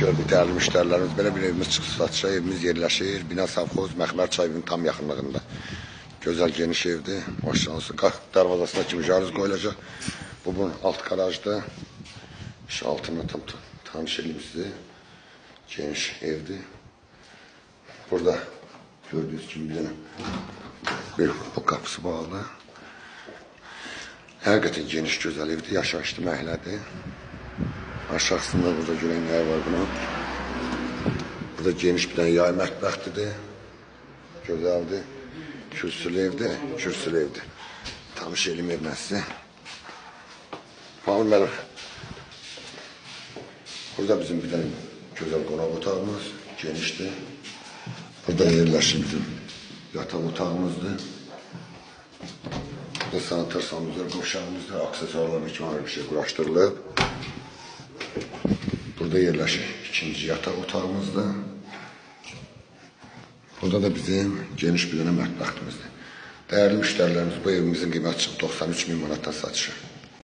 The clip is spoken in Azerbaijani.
gördük değerli müşterilerimiz. Belə bir evimiz çıxış satışa, evimiz yerləşir. Bina Savxoz, Məxmər çayının tam yaxınlığında. Gözəl geniş evdir. Maşallah, darvazasına kimi jaruz qoyulacaq. Bu bunun alt garajda. Altını tam tanış edeyim size. Geniş evdir. Burada gördüğünüz gibi bir bu kapısı bağlı. Həqiqətən geniş gözəl evdir, yaşayışlı məhəllədir. Aşağısında burada görən yer var buna. Burada geniş bir tane yay mətbəxtidir. Gözəldir. Kürsülü evdir, kürsülü evdir. Tanış elim evlə sizə. Hamil mənim. Burada bizim bir tane gözəl qonaq otağımız, genişdir. Burada yerləşir bizim yataq otağımızdır. Burada sanitar sanuzlar qovşağımızdır, aksesuarlar kimi bir şey quraşdırılıb. Burada yerləşir ikinci yataq otağımızdır. Burada da bizim geniş bir dənə mətbəxtimizdir. Değerli müşterilerimiz, bu evimizin qiyməti 93 min manatdan satışır.